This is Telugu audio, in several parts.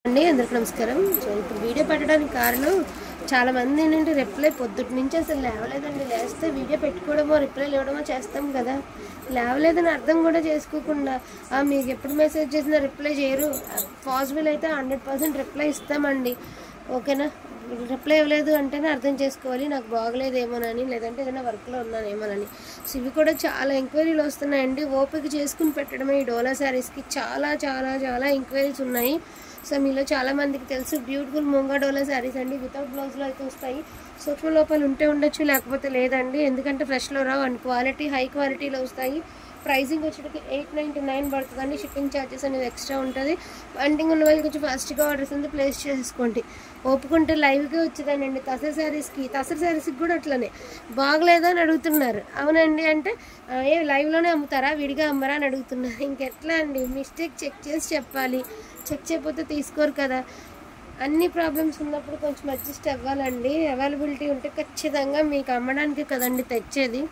అండి అందరికి నమస్కారం. సో ఇప్పుడు వీడియో పెట్టడానికి కారణం చాలామంది ఏంటంటే రిప్లై పొద్దుటి నుంచి అసలు లేవలేదండి. లేస్తే వీడియో పెట్టుకోవడమో రిప్లైలు ఇవ్వడమో చేస్తాం కదా, లేవలేదని అర్థం కూడా చేసుకోకుండా మీకు ఎప్పుడు మెసేజ్ చేసినా రిప్లై చేయరు. పాసిబుల్ అయితే 100% రిప్లై ఇస్తామండి, ఓకేనా. రిప్లై ఇవ్వలేదు అంటేనే అర్థం చేసుకోవాలి నాకు బాగలేదేమోనని, లేదంటే ఏదైనా వర్క్లో ఉన్నానేమోనని. సో ఇవి కూడా చాలా ఎంక్వైరీలు వస్తున్నాయండి. ఓపిక చేసుకుని పెట్టడమే ఈ డోలా శారీస్కి చాలా చాలా చాలా ఎంక్వైరీస్ ఉన్నాయి. సో మీలో చాలామందికి తెలుసు బ్యూటిఫుల్ ముంగా డోలా శారీస్ అండి. వితౌట్ బ్లౌజ్లో అయితే వస్తాయి. సూక్ష్మ లోపాలు ఉంటే ఉండొచ్చు, లేకపోతే లేదండి. ఎందుకంటే ఫ్రెష్లో రావు అండ్ క్వాలిటీ హై క్వాలిటీలో వస్తాయి. ప్రైసింగ్ వచ్చేటికి 899 పడుతుందండి. షిప్పింగ్ ఛార్జెస్ అనేది ఎక్స్ట్రా ఉంటుంది. వంటింగ్ ఉన్న వాళ్ళకి కొంచెం ఫాస్ట్గా ఆర్డర్స్ ఉంది ప్లేస్ చేసుకోండి. ఒప్పుకుంటే లైవ్గా వచ్చేదానండి. తసర్ శారీస్కి కూడా అట్లనే బాగలేదా అని అడుగుతున్నారు. అవునండి అంటే ఏ లైవ్లోనే అమ్ముతారా, విడిగా అమ్మరా అని అడుగుతున్నారు. ఇంకెట్లా అండి, మిస్టేక్ చెక్ చేసి చెప్పాలి. చెక్ చేయకపోతే తీసుకోరు కదా. అన్ని ప్రాబ్లమ్స్ ఉన్నప్పుడు కొంచెం అడ్జస్ట్ అవ్వాలండి. అవైలబిలిటీ ఉంటే ఖచ్చితంగా మీకు అమ్మడానికి కదండి తెచ్చేది.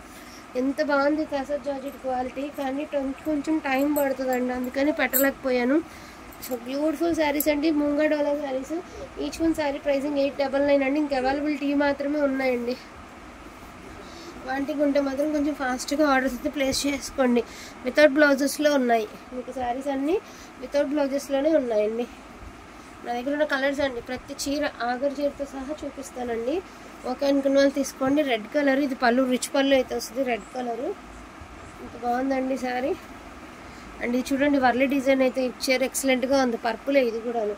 ఎంత బాగుంది తసర్ జార్జెట్ క్వాలిటీ, కానీ కొంచెం టైం పడుతుందండి, అందుకని పెట్టలేకపోయాను. సో బ్యూటిఫుల్ శారీస్ అండి, Munga Dola saris. Each one sari pricing 899 అండి. ఇంకా అవైలబిలిటీ మాత్రమే ఉన్నాయండి. వాటికి ఉంటే మాత్రం కొంచెం ఫాస్ట్గా ఆర్డర్స్ అయితే ప్లేస్ చేసుకోండి. వితౌట్ బ్లౌజెస్లో ఉన్నాయి మీకు శారీస్ అన్నీ, వితౌట్ బ్లౌజెస్లోనే ఉన్నాయండి. నా దగ్గర ఉన్న కలర్స్ అండి, ప్రతి చీర ఆగర్ చీరతో సహా చూపిస్తానండి. ఓకే అనుకున్న వాళ్ళు తీసుకోండి. రెడ్ కలర్, ఇది పళ్ళు రిచ్ పళ్ళు అయితే వస్తుంది. రెడ్ కలరు ఇంత బాగుందండి శారీ. అండ్ ఇది చూడండి, వర్లీ డిజైన్ అయితే ఇచ్చారు, ఎక్సలెంట్గా ఉంది. పర్పులే ఇది కూడాను.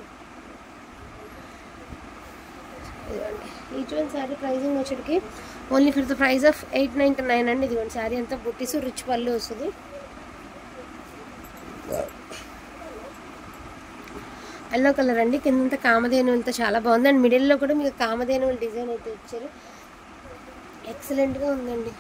ఇదిగోండి ఈచ్ వన్ శారీ ప్రైజింగ్ వచ్చేటికి only for the price of 899 అండి. ఇదిగోండి శారీ అంతా బుట్టీసు రిచ్ పళ్ళు వస్తుంది. ఎల్లో కలర్ అండి, కిందంతా కామధేనువులతో చాలా బాగుంది. అండ్ మిడిల్లో కూడా మీకు కామధేనువుల డిజైన్ అయితే ఇచ్చారు, ఎక్సలెంట్గా ఉందండి.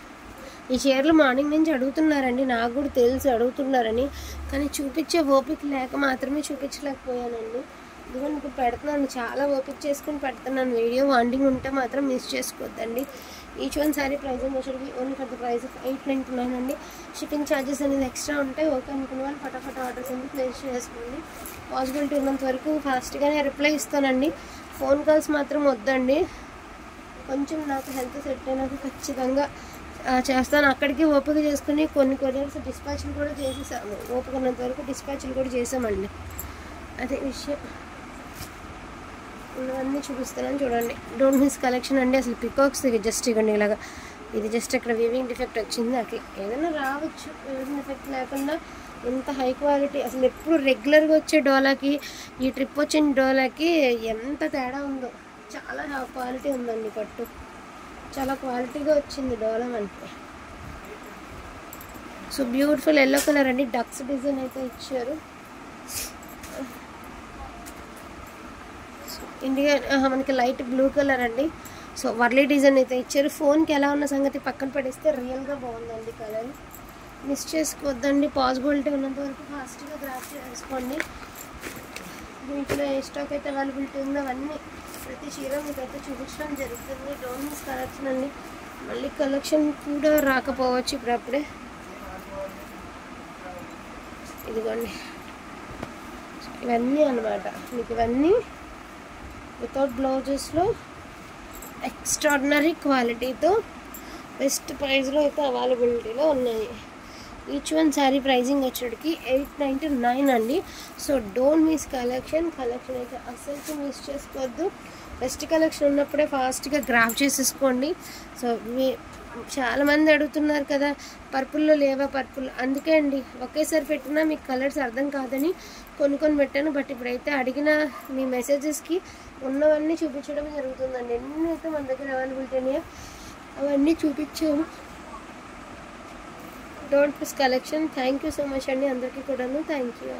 ఈ చీరలు మార్నింగ్ నుంచి అడుగుతున్నారండి, నాకు కూడా తెలుసు అడుగుతున్నారని, కానీ చూపించే ఓపిక లేక మాత్రమే చూపించలేకపోయానండి. ఇదిగోండి ఇప్పుడు పెడుతున్నాను, చాలా ఓపిక చేసుకుని పెడుతున్నాను వీడియో. వాంటింగ్ ఉంటే మాత్రం మిస్ చేసుకోవద్దండి. ఈచ్ వన్ శారీ ప్రైజింగ్ వచ్చేది only for the price of 899 అండి. షిప్పింగ్ ఛార్జెస్ అనేది ఎక్స్ట్రా ఉంటాయి. ఓకే అనుకున్న వాళ్ళు ఫటాఫట్ ఆర్డర్స్ అనేది ప్లేస్ చేసుకోండి. పాసిబిలిటీ ఉన్నంత వరకు ఫాస్ట్గానే రిప్లై ఇస్తానండి. ఫోన్ కాల్స్ మాత్రం వద్దండి. కొంచెం నాకు హెల్త్ సెట్ అయినాక ఖచ్చితంగా చేస్తాను. అక్కడికి ఓపిక చేసుకుని కొన్ని కొరియర్స్ డిస్పాచ్లు కూడా చేసేసాము. ఓపిక ఉన్నంత వరకు డిస్పాచ్లు కూడా చేసామండి. అదే విషయం. ఉన్నవన్నీ చూపిస్తానని చూడండి. డోంట్ మిస్ కలెక్షన్ అండి. అసలు పికాక్స్ జస్ట్ ఇవ్వండి ఇలాగా, ఇది జస్ట్ అక్కడ వీవింగ్ డిఫెక్ట్ వచ్చింది, అట్లా ఏదైనా రావచ్చు. వీవింగ్ డిఫెక్ట్ లేకుండా ఎంత హై క్వాలిటీ, అసలు ఎప్పుడు రెగ్యులర్గా వచ్చే డోలాకి ఈ ట్రిప్ వచ్చిన డోలాకి ఎంత తేడా ఉందో. చాలా క్వాలిటీ ఉందండి పట్టు, చాలా క్వాలిటీగా వచ్చింది డోలా అంటే. సో బ్యూటిఫుల్ ఎల్లో కలర్ అండి, డక్స్ డిజైన్ అయితే ఇచ్చారు. ఇండియా మనకి లైట్ బ్లూ కలర్ అండి. సో వర్లీ డిజైన్ అయితే ఇచ్చారు. ఫోన్కి ఎలా ఉన్న సంగతి పక్కన పడేస్తే రియల్గా బాగుందండి కలర్. మిస్ చేసుకోవద్దండి. పాసిబిలిటీ ఉన్నంత వరకు ఫాస్ట్గా గ్రాప్ చేసుకోండి. వీటిలో ఏ స్టాక్ అయితే అవైలబిలిటీ ఉందో అవన్నీ ప్రతి చీర మీకైతే చూపించడం జరుగుతుంది. డోంట్ మిస్ కలెక్షన్ అండి. మళ్ళీ కలెక్షన్ కూడా రాకపోవచ్చు ఇప్పుడప్పుడే. ఇదిగోండి ఇవన్నీ అన్నమాట మీకు, ఇవన్నీ వితౌట్ బ్లౌజెస్లో ఎక్స్ట్రాడినరీ క్వాలిటీతో బెస్ట్ ప్రైస్లో అయితే అవైలబిలిటీలో ఉన్నాయి. ఈచ్ వన్ శారీ ప్రైజింగ్ వచ్చేటికి 899 అండి. సో డోంట్ మిస్ కలెక్షన్ అయితే అస్సలు మిస్ చేసుకోవద్దు. బెస్ట్ కలెక్షన్ ఉన్నప్పుడే ఫాస్ట్గా గ్రాప్ చేసేసుకోండి. సో చాలామంది అడుగుతున్నారు కదా పర్పుల్లో లేవా పర్పుల్, అందుకే అండి ఒకేసారి పెట్టినా మీకు కలర్స్ అర్థం కాదని కొన్ని పెట్టాను. బట్ ఇప్పుడైతే అడిగిన మీ మెసేజెస్కి ఉన్నవన్నీ చూపించడం జరుగుతుందండి. ఎన్ని అయితే మన దగ్గర అవైలబిలిటీ ఉన్నాయో అవన్నీ చూపించాము. Don't miss collection. Thank you so much అండి అందరికీ కూడాను. Thank you.